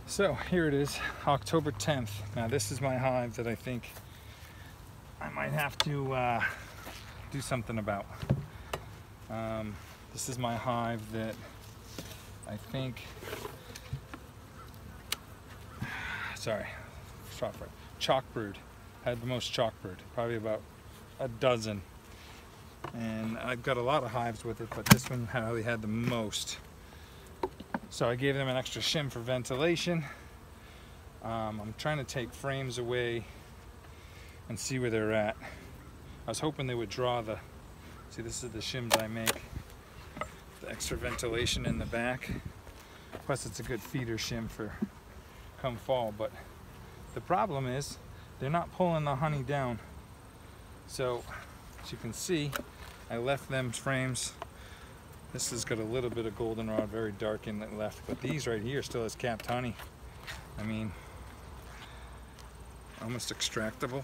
So here it is, October 10th. Now this is my hive that I think I might have to do something about. This is my hive that I think, chalk brood. Had the most chalk brood, probably about a dozen. And I've got a lot of hives with it, but this one probably had the most. So I gave them an extra shim for ventilation. I'm trying to take frames away and see where they're at. I was hoping they would draw the, see, this is the shims I make, the extra ventilation in the back. Plus it's a good feeder shim for come fall, but the problem is they're not pulling the honey down. So as you can see, I left them frames. This has got a little bit of goldenrod, very dark in the left, but these right here still has capped honey. I mean, almost extractable.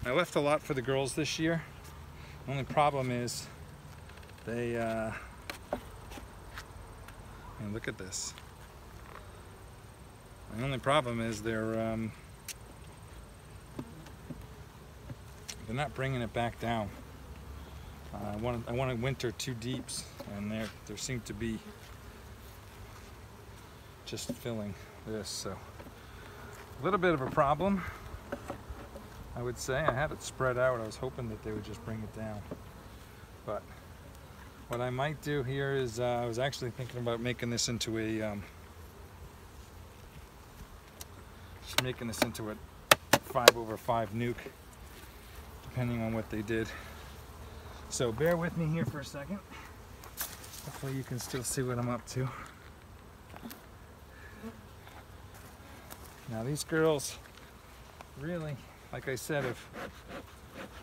I left a lot for the girls this year. The only problem is they, and look at this. The only problem is they're not bringing it back down. I want to winter 2 deeps, and there seem to be just filling this, so a little bit of a problem, I would say. I had it spread out. I was hoping that they would just bring it down, but what I might do here is I was actually thinking about making this into a 5/5 nuke, depending on what they did. So bear with me here for a second. Hopefully you can still see what I'm up to. Now these girls, really, like I said,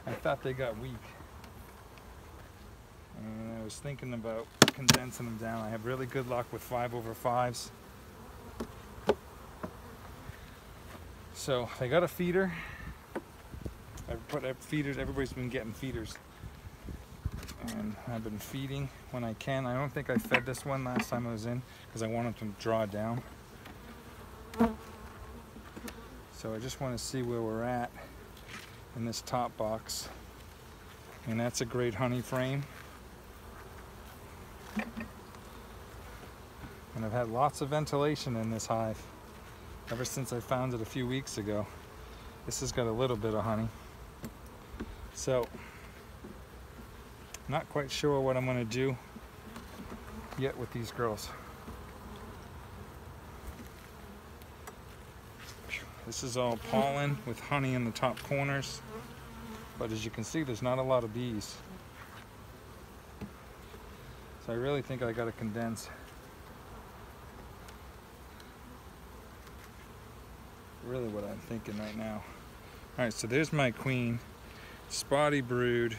I thought they got weak. And I was thinking about condensing them down. I have really good luck with 5/5s. So they got a feeder. I've put feeders, everybody's been getting feeders. And I've been feeding when I can. I don't think I fed this one last time I was in because I wanted them to draw down. So I just want to see where we're at in this top box. And that's a great honey frame. And I've had lots of ventilation in this hive ever since I found it a few weeks ago. This has got a little bit of honey. So not quite sure what I'm going to do yet with these girls. This is all pollen with honey in the top corners, but as you can see, there's not a lot of bees. So I really think I got to condense. Really what I'm thinking right now. Alright, so there's my queen, spotty brood.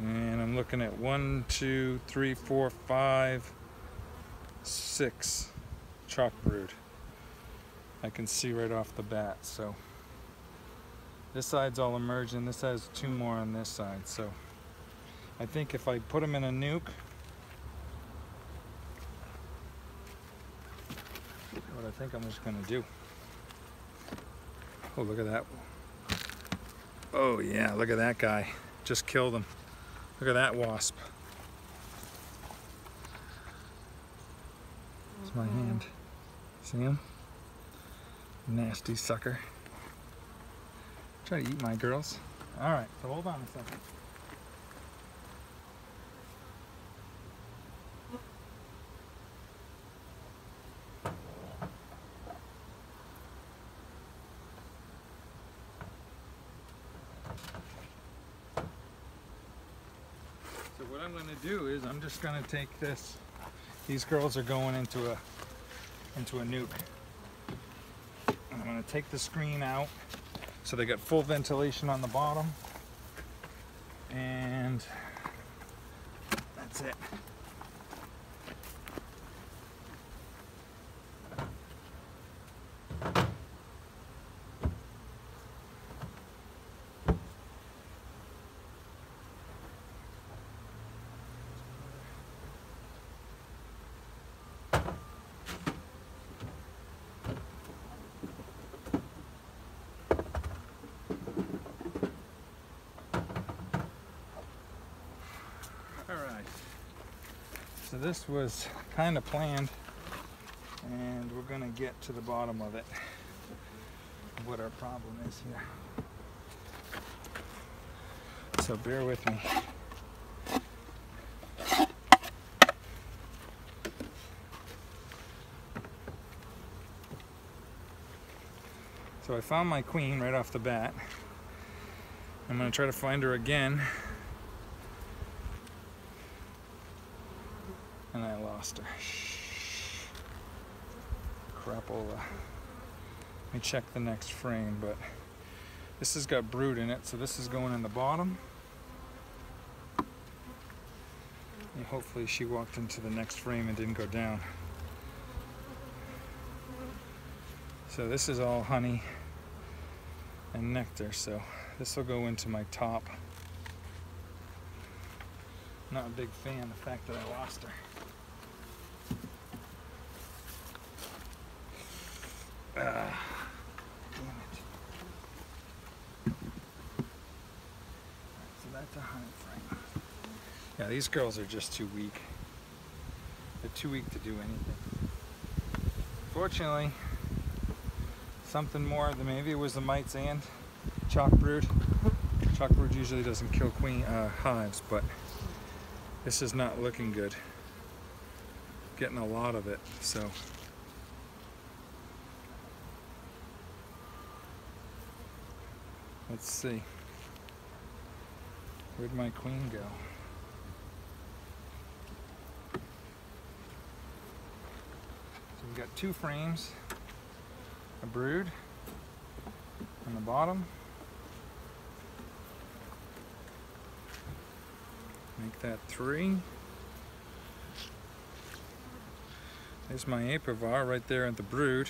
And I'm looking at 1, 2, 3, 4, 5, 6 chalk brood. I can see right off the bat. So this side's all emerging. This has 2 more on this side. So I think if I put them in a nuke, what I think I'm just gonna do. Oh, look at that. Oh yeah, look at that guy. Just killed him. Look at that wasp. It's my hand. See him? Nasty sucker. Try to eat my girls. Alright, so hold on a second. So what I'm going to do is I'm just going to take this. These girls are going into a nuke. I'm going to take the screen out so they get full ventilation on the bottom, and that's it. Alright. So this was kind of planned, and we're going to get to the bottom of it, what our problem is here. So bear with me. So I found my queen right off the bat. I'm going to try to find her again. And I lost her. Crapola. Let me check the next frame, but this has got brood in it, so this is going in the bottom. And hopefully she walked into the next frame and didn't go down. So this is all honey and nectar, so this will go into my top. Not a big fan of the fact that I lost her. Damn it. So that's a honey frame. Yeah, these girls are just too weak. They're too weak to do anything. Fortunately, something more than maybe it was the mites and chalk brood. Chalk brood usually doesn't kill queen hives, but this is not looking good. Getting a lot of it, so. Let's see. Where'd my queen go? So we've got 2 frames, a brood on the bottom. Make that 3. There's my apivar right there at the brood.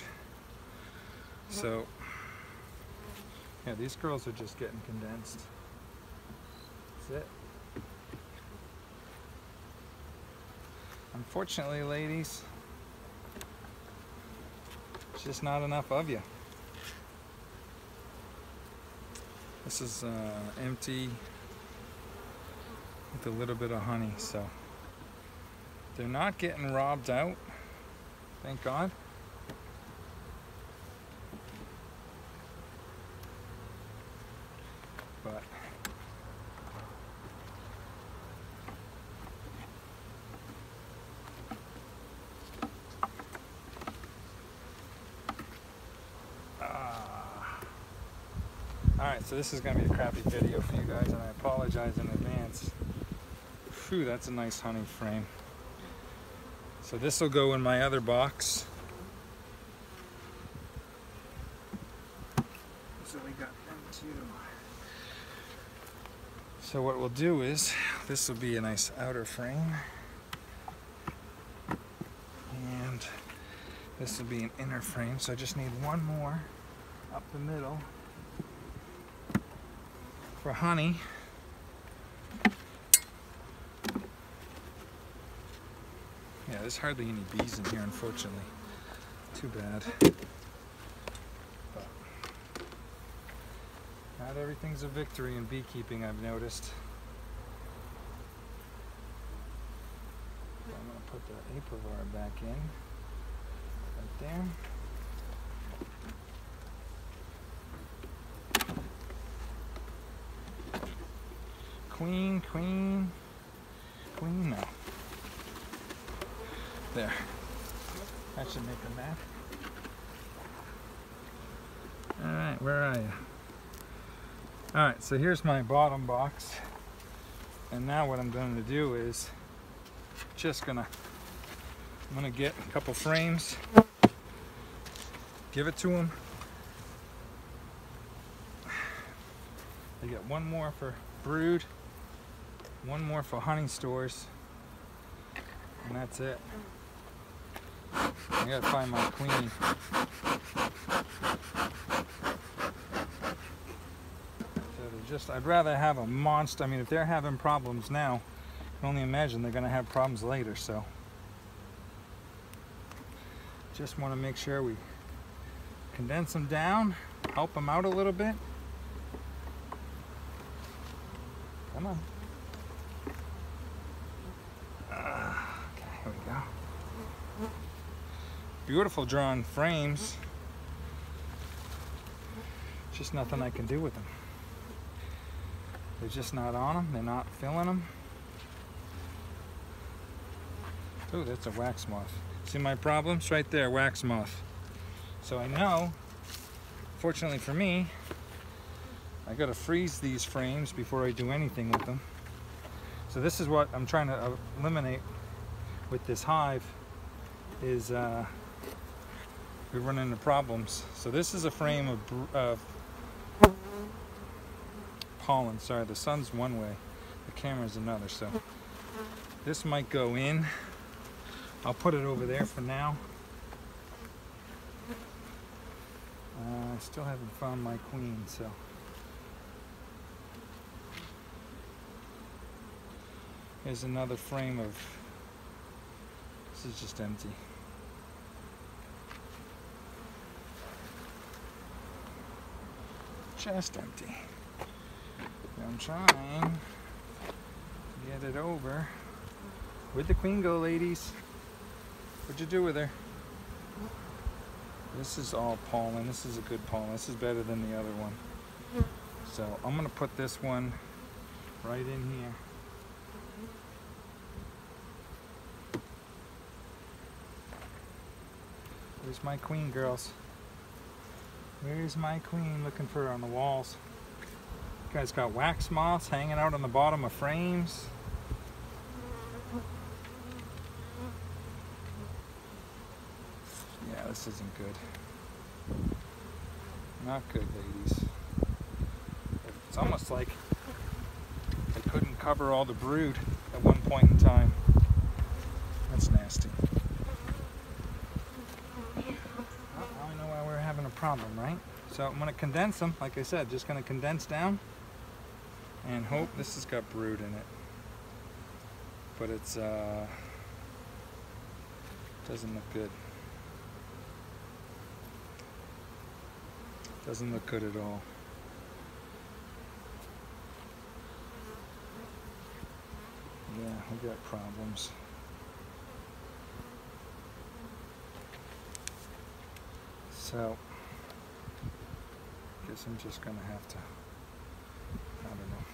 So, yeah, these girls are just getting condensed. That's it. Unfortunately, ladies, it's just not enough of you. This is empty with a little bit of honey, so they're not getting robbed out, thank God. But alright, so this is going to be a crappy video for you guys, and I apologize in advance. Phew, that's a nice honey frame. So this will go in my other box. So we got them too. So what we'll do is, this will be a nice outer frame. And this will be an inner frame. So I just need one more up the middle for honey. Yeah, there's hardly any bees in here, unfortunately. Too bad. But not everything's a victory in beekeeping, I've noticed. So I'm going to put the apivar back in. Right there. Queen, queen, queen, no. There. That should make them mad. Alright, where are you? Alright, so here's my bottom box. And now what I'm going to do is I'm gonna get a couple frames, give it to them. I get one more for brood, one more for honey stores, and that's it. I gotta find my queen. So I'd rather have a monster. I mean, if they're having problems now, I can only imagine they're gonna have problems later, so. Just wanna make sure we condense them down, help them out a little bit. Come on. Beautiful drawn frames. Just nothing I can do with them. They're just not on them. They're not filling them. Oh, that's a wax moth. See my problems? Right there, wax moth. So I know, fortunately for me, I gotta freeze these frames before I do anything with them. So this is what I'm trying to eliminate with this hive, is we run into problems. So this is a frame of pollen. Sorry, the sun's one way, the camera's another. So this might go in. I'll put it over there for now. I still haven't found my queen, so. Here's another frame of, this is just empty. Just empty. I'm trying to get it over. Where'd the queen go, ladies? What'd you do with her? This is all pollen. This is a good pollen. This is better than the other one. So I'm gonna put this one right in here. Where's my queen, girls? Where's my queen? Looking for her on the walls. You guys got wax moths hanging out on the bottom of frames. Yeah, this isn't good. Not good, ladies. It's almost like I couldn't cover all the brood at one point in time. That's nasty. I know why we're having a problem, right? So I'm going to condense them, like I said, just going to condense down and hope this has got brood in it. But it's doesn't look good. Doesn't look good at all. Yeah, we got problems. So, I guess I'm just gonna have to, I don't know.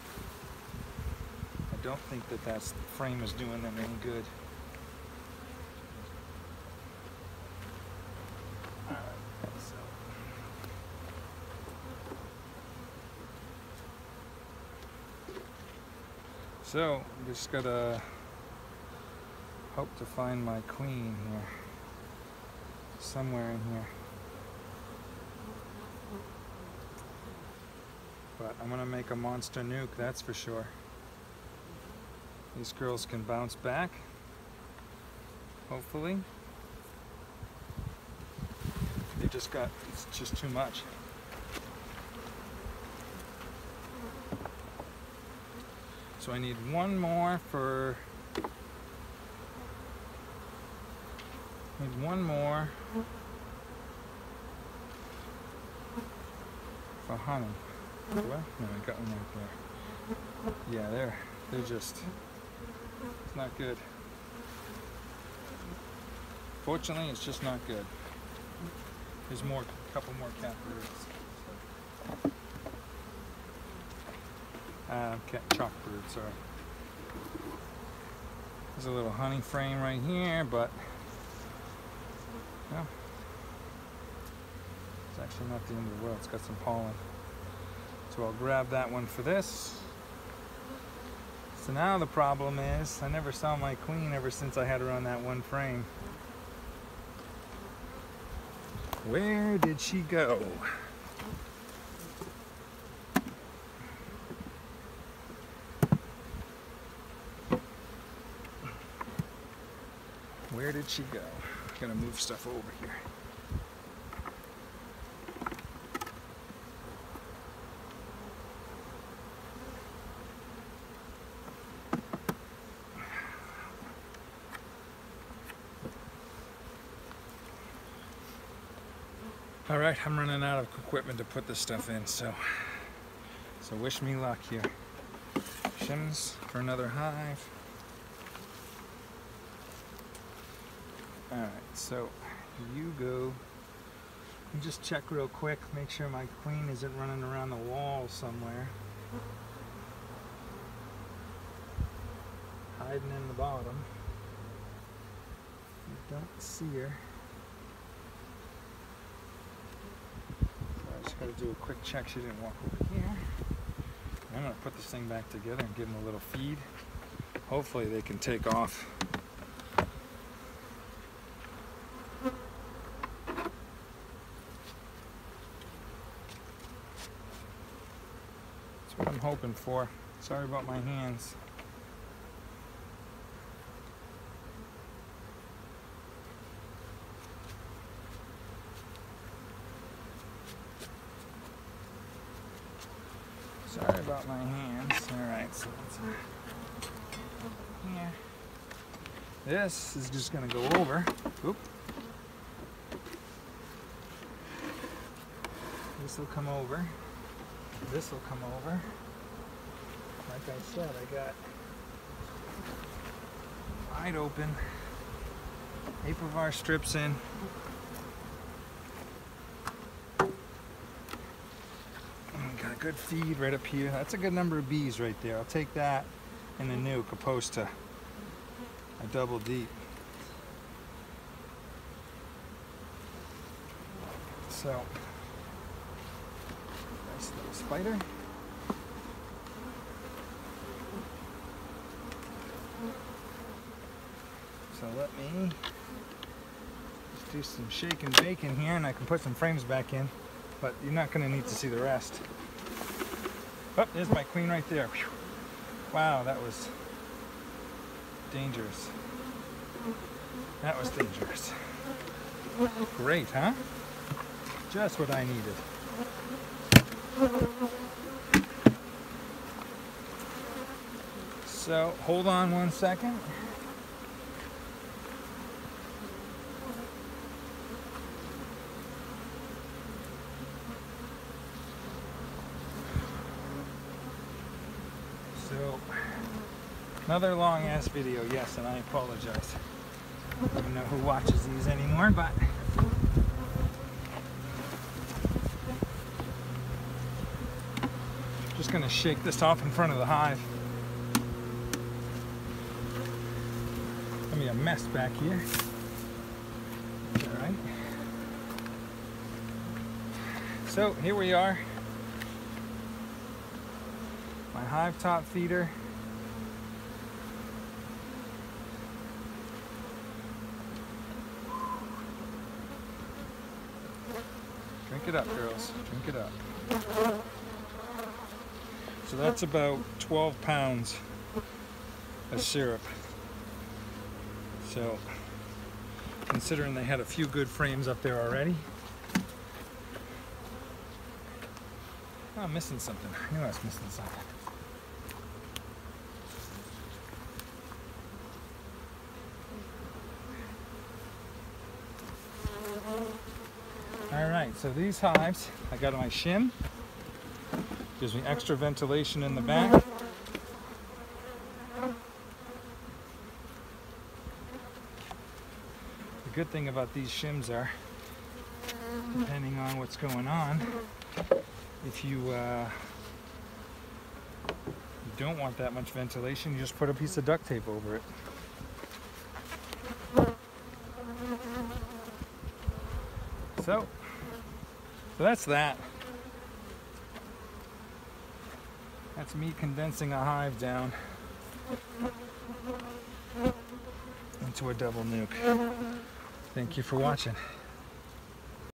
I don't think that frame is doing them any good. Alright, so I'm just gotta hope to find my queen here. Somewhere in here. But I'm gonna make a monster nuke, that's for sure. These girls can bounce back, hopefully. They just got, it's just too much. So I need one more for, for honey. Do I? No, I got one right there. Yeah, they're just, it's not good. Fortunately, it's just not good. There's a couple more cat broods. Chalk brood, sorry. There's a little honey frame right here, but no. It's actually not the end of the world. It's got some pollen. So I'll grab that one for this. So now the problem is, I never saw my queen ever since I had her on that one frame. Where did she go? Where did she go? I'm gonna move stuff over here. All right, I'm running out of equipment to put this stuff in, so wish me luck here. Shims for another hive. All right, so You go. And just check real quick, make sure my queen isn't running around the wall somewhere. Hiding in the bottom. You don't see her. So I just got to do a quick check she didn't walk over here. I'm going to put this thing back together and give them a little feed. Hopefully they can take off. That's what I'm hoping for. Sorry about my hands. Sorry about my hands. Alright, so let's here. This is just going to go over. Oop. This will come over. This will come over. Like I said, I got wide open Apivar strips in. Got a good feed right up here. That's a good number of bees right there. I'll take that in the nuke opposed to a double deep. So, nice little spider. So let me just do some shake and bake in here, and I can put some frames back in, but you're not going to need to see the rest. Oh, there's my queen right there. Whew. Wow, that was dangerous. That was dangerous. Great, huh? Just what I needed. So, hold on one second. So, another long ass video, yes, and I apologize. I don't even know who watches these anymore, but just gonna shake this off in front of the hive. Gonna be a mess back here. Alright. So here we are. My hive top feeder. Drink it up, girls. Drink it up. So that's about 12 pounds of syrup. So, considering they had a few good frames up there already. Oh, I'm missing something. I knew I was missing something. Alright, so these hives, I got my shim. Gives me extra ventilation in the back. The good thing about these shims are, depending on what's going on, if you don't want that much ventilation, you just put a piece of duct tape over it. So that's that. That's me condensing a hive down into a double nuke. Thank you for watching.